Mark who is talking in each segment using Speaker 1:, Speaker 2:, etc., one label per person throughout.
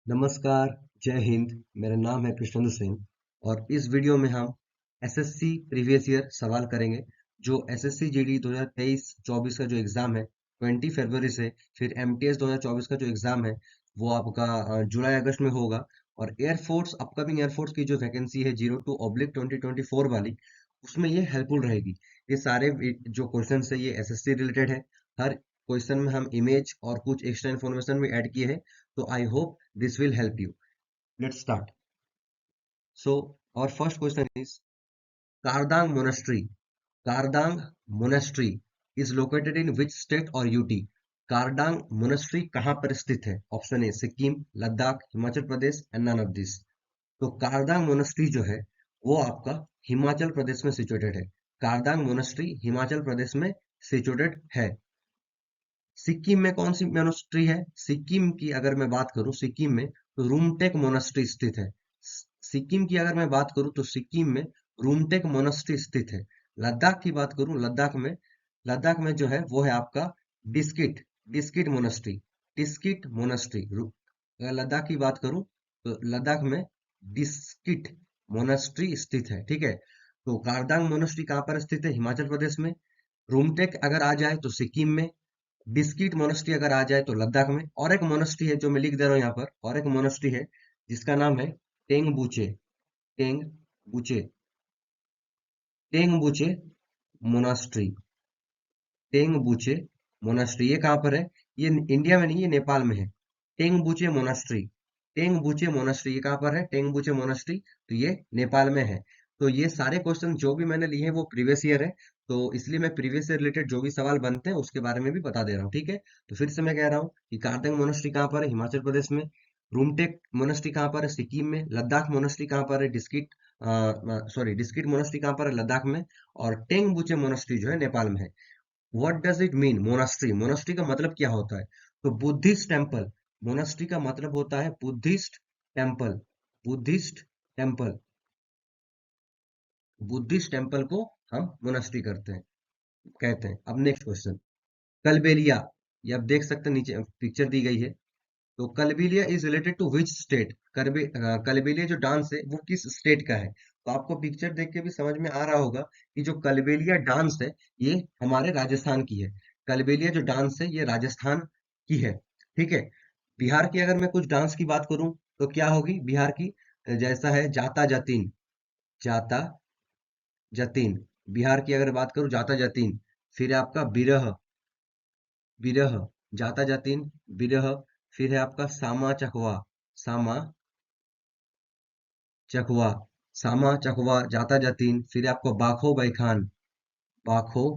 Speaker 1: नमस्कार, जय हिंद। मेरा नाम है कृष्णेंद्र सिंह और इस वीडियो में हम एसएससी प्रीवियस ईयर सवाल करेंगे। जो एसएससी जीडी 2023-24 का जो एग्जाम है 20 फरवरी से, फिर एमटीएस 2024 का जो एग्जाम है वो आपका जुलाई अगस्त में होगा। और एयरफोर्स, अपकमिंग एयरफोर्स की जो वैकेंसी है 02/2024 वाली, उसमें ये हेल्पफुल रहेगी। ये सारे जो क्वेश्चन है ये एसएससी रिलेटेड है। हर क्वेश्चन में हम इमेज और कुछ एक्स्ट्रा इन्फॉर्मेशन भी ऐड किए हैं, तो I hope this will help you. Let's start. So our first question is Kardang Monastery. Kardang Monastery is located in which state or UT? Kardang monastery कहाँ पर स्थित है? Option A Sikkim, Ladakh, Himachal Pradesh and none of this. तो Kardang monastery जो है वो आपका हिमाचल प्रदेश में सिचुएटेड है। कारदांग मोनेस्ट्री हिमाचल प्रदेश में सिचुएटेड है। सिक्किम में कौन सी मोनेस्ट्री है? सिक्किम की अगर मैं बात करूं, सिक्किम में तो रूमटेक मोनेस्ट्री स्थित है। सिक्किम की अगर मैं बात करूं तो सिक्किम में रूमटेक मोनेस्ट्री स्थित है। लद्दाख की बात करूं, लद्दाख में जो है वो है आपका डिस्किट डिस्किट मोनेस्ट्री डिस्किट मोनेस्ट्री। अगर लद्दाख की बात करूं तो लद्दाख में डिस्किट मोनेस्ट्री स्थित है। ठीक है, तो कारदांग मोनेस्ट्री कहाँ पर स्थित है? हिमाचल प्रदेश में। रूमटेक अगर आ जाए तो सिक्किम में। डिस्क्रीट मोनेस्ट्री अगर आ जाए तो लद्दाख में। और एक मोनेस्ट्री है जो मैं लिख दे रहा हूँ यहाँ पर, और एक मोनेस्ट्री है जिसका नाम है टेंगबुचे टेंगबुचे टेंगबुचे मोनास्ट्री। टेंगबुचे मोनास्ट्री ये कहाँ पर है? ये इंडिया में नहीं, ये नेपाल में है। टेंगबुचे मोनास्ट्री टेंगबुचे मोनास्ट्री ये कहाँ पर है? टेंगबुचे मोनास्ट्री, तो ये नेपाल में है। तो ये सारे क्वेश्चन जो भी मैंने लिए हैं वो प्रीवियस ईयर है, तो इसलिए मैं प्रीवियस ईयर रिलेटेड जो भी सवाल बनते हैं उसके बारे में भी बता दे रहा हूँ। ठीक है, तो फिर से मैं कह रहा हूँ कि कारतंग मोनास्ट्री कहाँ पर है? हिमाचल प्रदेश में। रूमटेक मोनास्ट्री कहाँ पर है? सिक्किम में। लद्दाख मोनास्ट्री कहाँ पर है? डिस्किट मोनास्ट्री कहाँ पर है? लद्दाख में। और टेंगबुचे मोनास्ट्री जो है नेपाल में है। What does it mean? Monastery, monastery का मतलब क्या होता है? तो बुद्धिस्ट टेम्पल। मोनास्ट्री का मतलब होता है Buddhist temple. Buddhist temple Buddhist temple को हम मोनास्ट्री कहते हैं। अब नेक्स्ट क्वेश्चन, कलबेलिया। ये आप देख सकते हैं, नीचे पिक्चर दी गई है। तो Kalbelia is related to which state? Kalbelia जो डांस है वो किस स्टेट का है? तो आपको पिक्चर देख के भी समझ में आ रहा होगा कि जो कलबेलिया डांस है ये हमारे राजस्थान की है। कलबेलिया जो डांस है ये राजस्थान की है। ठीक है, बिहार की अगर मैं कुछ डांस की बात करूं तो क्या होगी बिहार की? जैसा है जाता जतीन, जाता जतीन। बिहार की अगर बात करूं जाता जतीन। फिर है आपका बिरह, विरह, जाता जातिन, विरह। फिर है आपका सामा चकवा, सामा चकवा, सामा चकवा, जाता जातिन। फिर है आपको बाखो बैखान, बाखो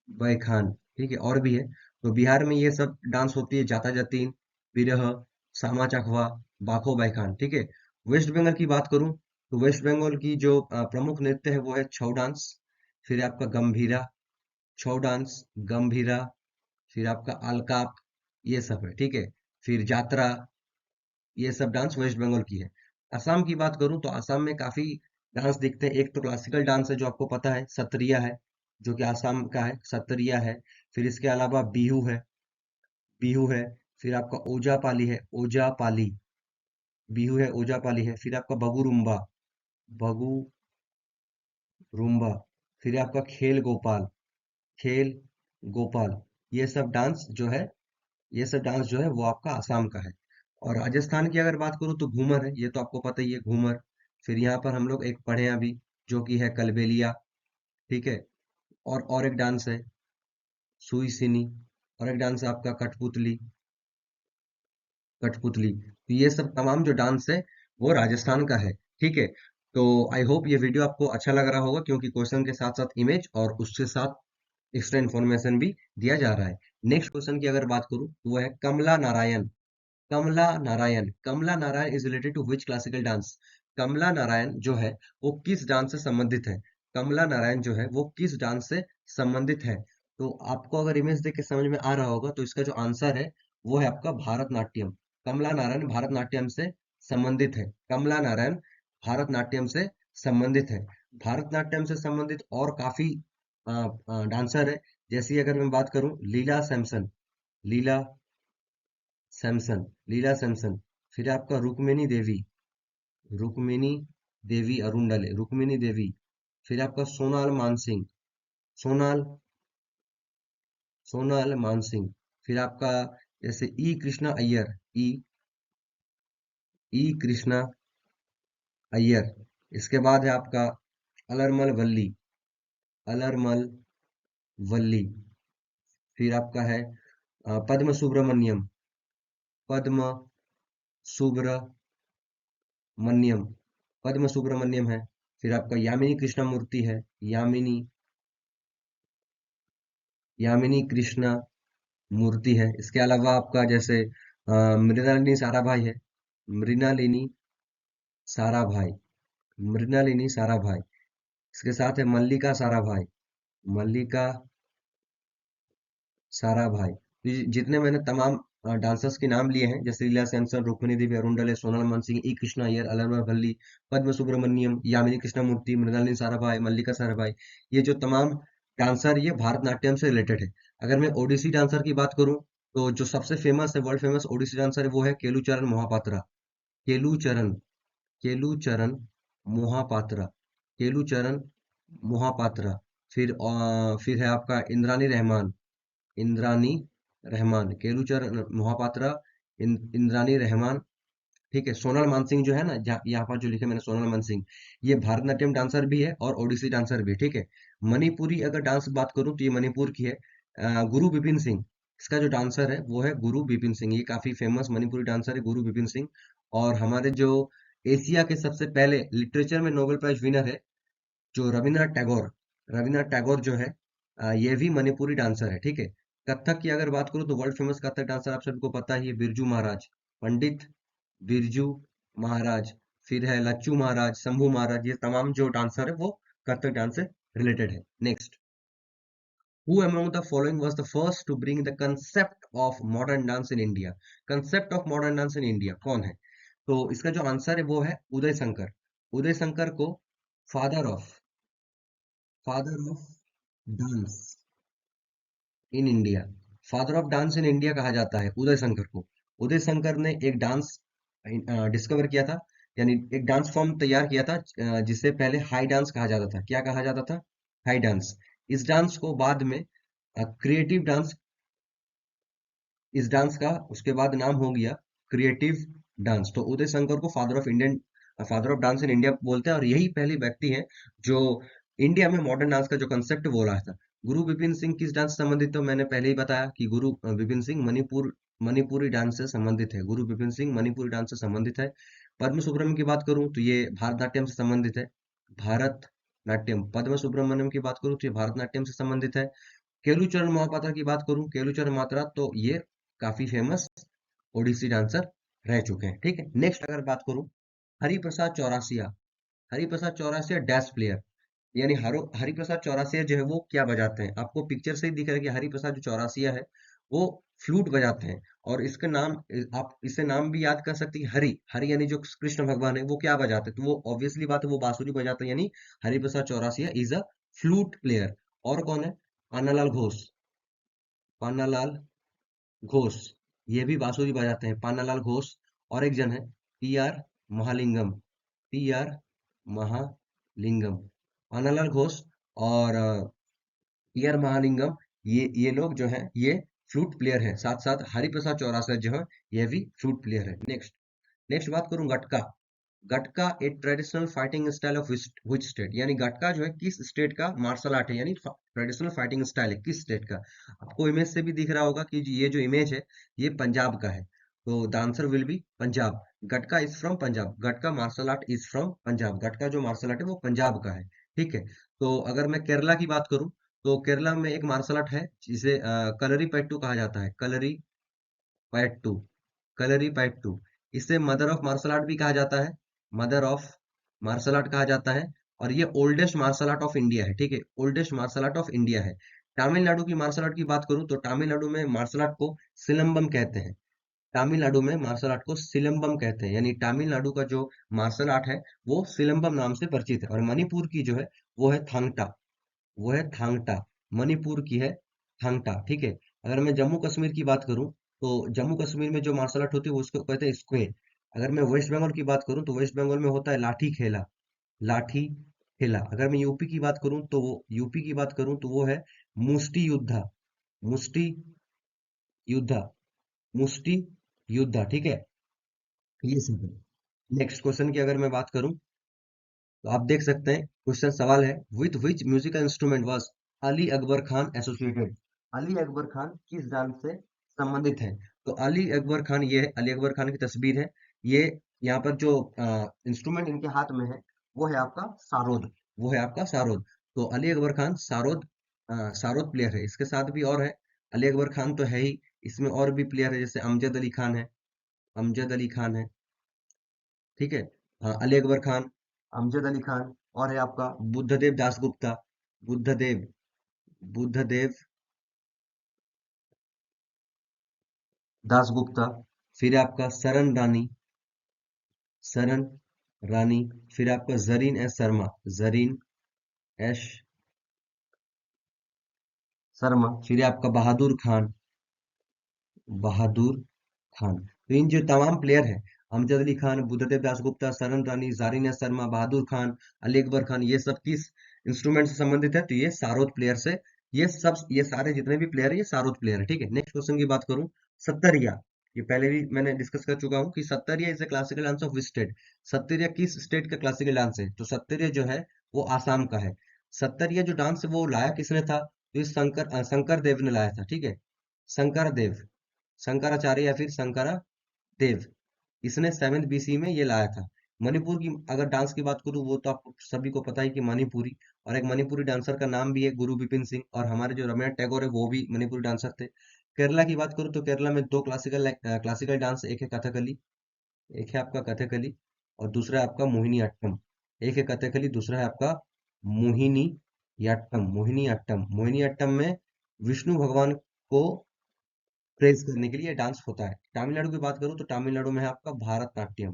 Speaker 1: बैखान। ठीक है, और भी है। तो बिहार में ये सब डांस होती है, जाता जातिन, विरह, सामा चकवा, बाखो बैखान। ठीक है, वेस्ट बंगाल की बात करूं तो वेस्ट बंगाल की जो प्रमुख नृत्य है वो है छऊ डांस। फिर है आपका गंभीरा, छऊ डांस, गंभीरा। फिर आपका अलकाप, ये सब है। ठीक है, फिर जात्रा, ये सब डांस वेस्ट बंगाल की है। असम की बात करूं तो असम में काफी डांस दिखते हैं। एक तो क्लासिकल डांस है जो आपको पता है, सत्रिया है, जो कि असम का है, सत्रिया है। फिर इसके अलावा बिहू है, बिहू है। फिर आपका ओजा पाली है, ओजा पाली। बिहू है, ओजा पाली है। फिर आपका बगुरुम्बा, बगु रुम्बा। फिर आपका खेल गोपाल, खेल गोपाल। ये सब डांस जो है, ये सब डांस जो है वो आपका आसाम का है। और राजस्थान की अगर बात करूँ तो घूमर है, ये तो आपको पता ही है, घूमर। फिर यहाँ पर हम लोग एक पढ़े हैं अभी, जो कि है कलबेलिया। ठीक है, और एक डांस है सुई सिनी। और एक डांस है आपका कठपुतली, कठपुतली। तो ये सब तमाम जो डांस है वो राजस्थान का है। ठीक है, तो आई होप ये वीडियो आपको अच्छा लग रहा होगा, क्योंकि क्वेश्चन के साथ साथ इमेज और उसके साथ एक्स्ट्रा इन्फॉर्मेशन भी दिया जा रहा है। नेक्स्ट क्वेश्चन की अगर बात करूँ तो वो है Kamala Narayan. Kamala Narayan, Kamala Narayan is related to which classical dance? Kamala Narayan जो है वो किस डांस से संबंधित है? कमला नारायण जो है वो किस डांस से संबंधित है? तो आपको अगर इमेज देख के समझ में आ रहा होगा तो इसका जो आंसर है वो है आपका भारतनाट्यम। कमला नारायण भारतनाट्यम से संबंधित है। कमला नारायण भारतनाट्यम से संबंधित है। भारतनाट्यम से संबंधित और काफी डांसर है। जैसी अगर मैं बात करूं लीला सैमसन, लीला सैमसन, लीला सैमसन। फिर आपका रुक्मिणी देवी अरुंडले, रुक्मिणी देवी। फिर आपका सोनाल मानसिंह, सोनाल सोनाल मानसिंह। फिर आपका जैसे ई कृष्णा अय्यर, ई ई कृष्णा अय्यर। इसके बाद है आपका अलरमल वल्ली, अलरमल वल्ली। फिर आपका है पद्म सुब्रमण्यम, पद्म सुब्रमण्यम, पद्म सुब्रमण्यम है। फिर आपका यामिनी कृष्णमूर्ति है, यामिनी यामिनी कृष्णा मूर्ति है। इसके अलावा आपका जैसे मृणालिनी साराभाई है, मृणालिनी साराभाई, मृणालिनी साराभाई। इसके साथ है मल्लिका साराभाई, मल्लिका साराभाई। तो जितने मैंने तमाम डांसर्स के नाम लिए हैं, जैसे लीला सैमसन, रुक्मिणी देवी अरुंडले, सोनल मनसिंह, ई कृष्णा अय्यर, अलरमल वल्ली, पद्म सुब्रमण्यम, यामिनी कृष्णमूर्ति, मृणालिनी साराभाई, मल्लिका साराभाई, ये जो तमाम डांसर ये भारतनाट्यम से रिलेटेड है। अगर मैं ओडिसी डांसर की बात करूं, तो जो सबसे फेमस है, वर्ल्ड फेमस ओडिसी डांसर है, वो है केलुचरण मोहापात्रा, केलुचरण, केलुचरण मोहापात्रा, केलुचरण मोहापात्रा। फिर है आपका इंद्रानी रहमान, इंद्रानी रहमान, केलुचरण मोहापात्रा, इंद्रानी रहमान। ठीक है, सोनल मानसिंह जो है ना, यहाँ पर जो लिखे मैंने सोनल मानसिंह, ये भारतनाट्यम डांसर भी है और ओडिसी डांसर भी है। ठीक है, मणिपुरी अगर डांस बात करूं तो ये मणिपुर की है, गुरु बिपिन सिंह। इसका जो डांसर है वो है गुरु बिपिन सिंह, ये काफी फेमस मणिपुरी डांसर है गुरु बिपिन सिंह। और हमारे जो एशिया के सबसे पहले लिटरेचर में नोबेल प्राइज विनर है, जो रविंद्रनाथ टैगोर, रविंद्रनाथ टैगोर जो है, ये भी मणिपुरी डांसर है। ठीक है, कथक की अगर बात करूं तो वर्ल्ड फेमस कथक डांसर आप सबको पता ही है, बिरजू महाराज, पंडित बिरजू महाराज। फिर है लच्चू महाराज, शंभू महाराज, ये तमाम जो डांसर है वो कथक डांस से रिलेटेड है। Next, who among the following was the first to bring the concept of modern dance in India? Concept of modern dance in India कौन है? तो इसका जो आंसर है वो है उदय शंकर। उदय शंकर को father of father of dance in India, father of dance in India कहा जाता है उदय शंकर को। उदय शंकर ने एक डांस डिस्कवर किया था, यानी एक डांस फॉर्म तैयार किया था, जिसे पहले हाई डांस कहा जाता था। क्या कहा जाता था? High dance. इस डांस को बाद में क्रिएटिव डांस, इस डांस का उसके बाद नाम हो गया क्रिएटिव डांस। तो उदय शंकर को father of dance in India बोलते हैं, और यही पहली व्यक्ति है जो इंडिया में मॉडर्न डांस का जो कंसेप्ट वो लाया था। गुरु बिपिन सिंह किस डांस से संबंधित? तो मैंने पहले ही बताया कि गुरु बिपिन सिंह मणिपुरी डांस से संबंधित है। गुरु बिपिन सिंह मणिपुरी डांस से संबंधित है। पद्म सुब्रमण्यम की बात करूं तो ये भारतनाट्यम से संबंधित है, भारत नाट्यम। पद्म सुब्रमण्यम की बात करूं तो ये भारतनाट्यम से संबंधित है। केलुचरण महापात्रा की बात करूं, केलुचरण मात्रा, तो ये काफी फेमस ओडिसी डांसर रह चुके हैं। ठीक है, नेक्स्ट अगर बात करूं, हरिप्रसाद चौरासिया, हरिप्रसाद चौरासिया डैश प्लेयर, यानी हरिप्रसाद चौरासिया जो है वो क्या बजाते हैं? आपको पिक्चर से ही दिख रहा है कि हरिप्रसाद जो चौरासिया है वो फ्लूट बजाते हैं। और इसका नाम, आप इसे नाम भी याद कर सकते हैं, हरि, हरि यानी जो कृष्ण भगवान है वो क्या बजाते हैं? तो वो ऑब्वियसली बात है वो बांसुरी बजाते हैं, यानी Hariprasad Chaurasia is a flute player. और कौन है? पान्नालाल घोष, पान्नालाल घोष, ये भी बांसुरी बजाते हैं, पान्नालाल घोष। और एक जन है P R Mahalingam, P R Mahalingam, Pannalal Ghosh और पी आर महालिंगम, ये लोग जो है ये फ्लूट प्लेयर है। साथ साथ हरिप्रसाद चौरासिया जो है ये भी फ्लूट प्लेयर है। नेक्स्ट, नेक्स्ट बात करूं गटका। गटका एक traditional fighting style of which state, यानी गटका जो है किस स्टेट का मार्शल आर्ट है, यानी ट्रेडिशनल फाइटिंग स्टाइल है किस स्टेट का? आपको इमेज से भी दिख रहा होगा कि ये जो इमेज है ये पंजाब का है, तो the answer will be Punjab. Gatka is from Punjab, Gatka martial art is from Punjab, Gatka जो मार्शल आर्ट है वो पंजाब का है। ठीक है, तो अगर मैं केरला की बात करूं तो केरला में एक मार्शल आर्ट है जिसे कलरी पैट्टू कहा जाता है, कलरी पैट्टू, कलरी पैट्टू। इसे मदर ऑफ मार्शल आर्ट भी कहा जाता है, मदर ऑफ मार्शल आर्ट कहा जाता है। और ये oldest martial art of India है। ठीक है, oldest martial art of India है। तमिलनाडु की मार्शल आर्ट की बात करूं तो तमिलनाडु में मार्शल आर्ट को सिलंबम कहते हैं, तमिलनाडु में मार्शल आर्ट को सिलंबम कहते हैं, यानी तमिलनाडु का जो मार्शल आर्ट है वो सिलंबम नाम से परिचित है। और मणिपुर की जो है वो है थांगटा, वो है थांगटा, मणिपुर की है थांगटा। ठीक है, अगर मैं जम्मू कश्मीर की बात करूं तो जम्मू कश्मीर में जो मार्शल आर्ट होती है वो उसको कहते हैं स्क्वे। अगर मैं वेस्ट बंगाल की बात करूं तो वेस्ट बंगाल में होता है लाठी खेला, लाठी खेला। अगर मैं यूपी की बात करूं तो वो है मुष्टि युद्धा, मुष्टि युद्धा, मुष्टि युद्धा, ठीक है। ये सब है। नेक्स्ट क्वेश्चन की अगर मैं बात करूं तो आप देख सकते हैं, क्वेश्चन सवाल है, with which musical instrument was Ali Akbar Khan associated. Ali Akbar Khan किस डांस से संबंधित है? तो अली अकबर खान, ये है अली अकबर खान की तस्वीर है। ये यहाँ पर जो इंस्ट्रूमेंट इनके हाथ में है वो है आपका सारोद, वो है आपका सारोद। तो अली अकबर खान सारोद, सारोद प्लेयर है। इसके साथ भी और है, अली अकबर खान तो है ही, इसमें और भी प्लेयर है, जैसे अमजद अली खान है, अमजद अली खान है, ठीक है। अली अकबर खान, अमजद अली खान, और है आपका बुद्धदेव दासगुप्ता, बुद्धदेव, बुद्धदेव दासगुप्ता। फिर है आपका सरन रानी, सरन रानी। फिर आपका जरीन एस शर्मा, जरीन एस शर्मा। फिर है आपका बहादुर खान, बहादुर खान। तो इन जो तमाम प्लेयर हैं, अमजद अली खान, बुद्धदेव दासगुप्ता, सरन रानी, जारिन एस शर्मा, बहादुर खान, अली अकबर खान, ये सब किस इंस्ट्रूमेंट से संबंधित है? तो ये सारोद प्लेयर से, ये सारे जितने भी प्लेयर है ये सारोद प्लेयर है, ठीक है। नेक्स्ट क्वेश्चन की बात करूं, सत्तरिया। ये पहले भी मैंने डिस्कस कर चुका हूं कि Sattriya is a classical dance of which state. Sattriya किस स्टेट का क्लासिकल डांस है? तो सत्तरिया जो है वो आसाम का है। सत्तरिया जो डांस है वो लाया किसने था? तो ये शंकर देव ने लाया था, ठीक है। शंकर देव, शंकराचार्य या फिर शंकरा देव, इसने 7th बीसी में ये लाया था। मणिपुर की अगर डांस की बात करूँ, वो तो आपको सभी को पता है कि मणिपुरी, और एक मणिपुरी डांसर का नाम भी है गुरु बिपिन सिंह, और हमारे जो रवीन्द्रनाथ टैगोर है वो भी मणिपुरी डांसर थे। केरला की बात करूँ तो केरला में दो क्लासिकल डांस, एक है कथकली, एक है आपका कथकली, और दूसरा है आपका मोहिनी अट्टम। एक है कथकली, दूसरा है आपका मोहिनी अट्टम, मोहिनी अट्टम। मोहिनी अट्टम में विष्णु भगवान को प्रेज करने के लिए डांस होता है। तमिलनाडु की बात करूं तो तमिलनाडु में है आपका भारतनाट्यम,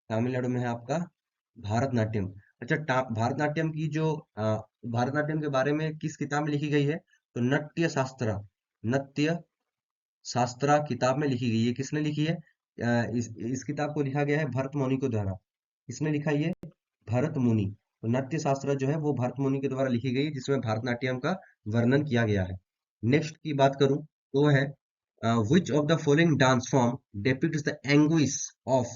Speaker 1: तमिलनाडु में है आपका भारतनाट्यम। अच्छा, भारतनाट्यम की जो भारतनाट्यम के बारे में किस किताब में लिखी गई है? तो नट्य शास्त्र, नट्य शास्त्रा किताब में लिखी गई है। किसने लिखी है? इस किताब को लिखा गया है भरत मुनि के द्वारा। किसने लिखा है ये? भरत मुनि। तो नाट्य शास्त्र जो है वो भरत मुनि के द्वारा लिखी गई है, जिसमें भारतनाट्यम का वर्णन किया गया है। नेक्स्ट की बात करूं तो वो है, which of the following dance form depicts the anguish of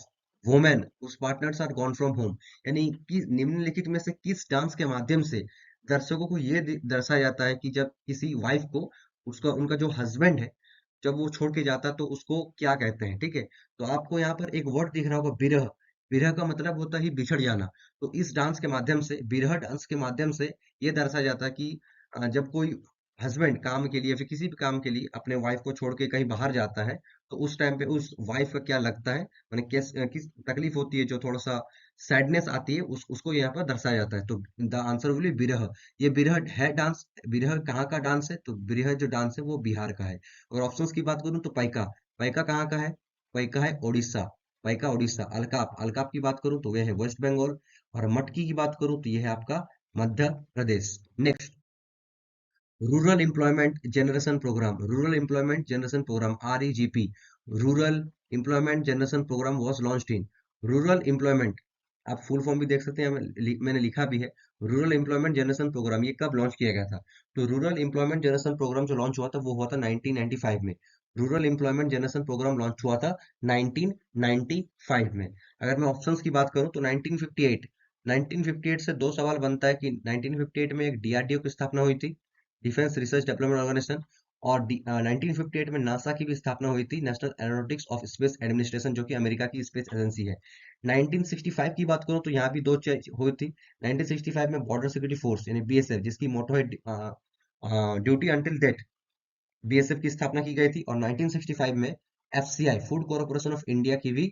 Speaker 1: women whose partners are gone from home। यानी कि निम्नलिखित में से किस डांस के माध्यम से दर्शकों को ये दर्शाया जाता है कि जब किसी वाइफ को उसका उनका जो हस्बैंड है जब वो छोड़ के जाता है तो उसको क्या कहते हैं, ठीक है। तो आपको यहाँ पर एक वर्ड दिख रहा होगा, विरह। विरह का मतलब होता है बिछड़ जाना। तो इस डांस के माध्यम से, विरह डांस के माध्यम से ये दर्शाया जाता है कि जब कोई हस्बैंड काम के लिए, फिर किसी भी काम के लिए अपने वाइफ को छोड़ के कहीं बाहर जाता है, तो उस टाइम पे उस वाइफ का क्या लगता है, माने किस तकलीफ होती है, जो थोड़ा सा सैडनेस आती है, उसको यहाँ पर दर्शाया जाता है। तो द आंसर विल बी विरह। ये विरह है डांस। विरह कहाँ का डांस है? तो विरह जो डांस है वो बिहार का है। और ऑप्शंस की बात करूँ तो पैका, पैका कहाँ का है? पैका है उड़ीसा, पैका उड़ीसा। अलकाप, अलकाप की बात करूँ तो यह है वेस्ट बंगाल। और मटकी की बात करूँ तो यह है आपका Madhya Pradesh. Next, rural employment generation programme, rural employment generation programme, REGP, rural employment generation programme was launched in. Rural employment, आप फुल फॉर्म भी देख सकते हैं, मैंने लिखा भी है। रूरल एम्प्लॉयमेंट जनरेशन प्रोग्राम ये कब लॉन्च किया गया था? तो रूरल एम्प्लॉयमेंट जनरेशन प्रोग्राम जो लॉन्च हुआ था वो हुआ था 1995 में। Rural employment generation programme launch हुआ था 1995 में। अगर मैं ऑप्शंस की बात करूं तो 1958, 1958 से दो सवाल बनता है कि 1958 में एक DRDO की स्थापना हुई थी, डिफेंस रिसर्च डेवलपमेंट ऑर्गेनाइजेशन, और 1958 में नासा की भी स्थापना हुई थी, national aeronautics of space administration, जो कि अमेरिका की स्पेस एजेंसी है। 1965 की बात करूं तो यहाँ भी दो चीज हुई थी। 1965 में बॉर्डर सिक्योरिटी फोर्स यानी BSF, जिसकी मोटो है ड्यूटी अंटिल डेथ, BSF की स्थापना की गई थी। और 1965 में FCI, food corporation of India की भी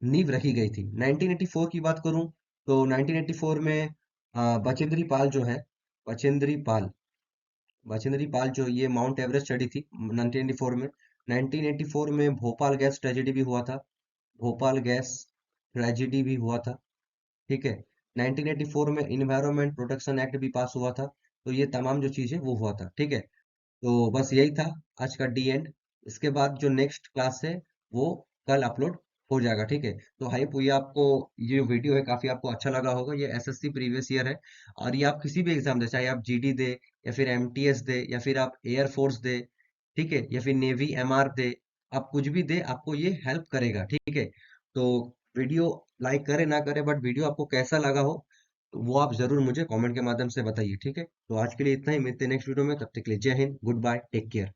Speaker 1: नींव रखी गई थी। 1984 की बात करूं तो 1984 में बचेंद्री पाल जो है, बचेंद्री पाल, बचेंद्री पाल जो ये माउंट एवरेस्ट चढ़ी थी 1984 में। 1984 में भोपाल गैस ट्रेजेडी भी हुआ था, भोपाल गैस ट्रेजेडी भी हुआ था, ठीक है। 1984 में इन्वायरमेंट प्रोटेक्शन एक्ट भी पास हुआ था। तो ये तमाम जो चीजें वो हुआ था, ठीक है। तो बस यही था आज का डी एंड। इसके बाद जो नेक्स्ट क्लास है वो कल अपलोड हो जाएगा, ठीक है। तो हाई ये आपको ये वीडियो है काफी आपको अच्छा लगा होगा। ये एसएससी प्रीवियस ईयर है, और ये आप किसी भी एग्जाम दे, चाहे आप जीडी दे या फिर एमटीएस दे या फिर आप एयरफोर्स दे, ठीक है, या फिर नेवी एमआर दे, आप कुछ भी दे आपको ये हेल्प करेगा, ठीक है। तो वीडियो लाइक करे ना करे, बट वीडियो आपको कैसा लगा हो तो वो आप जरूर मुझे कमेंट के माध्यम से बताइए, ठीक है। तो आज के लिए इतना ही, मिलते हैं नेक्स्ट वीडियो में, तब तक के लिए Jai Hind, goodbye, take care.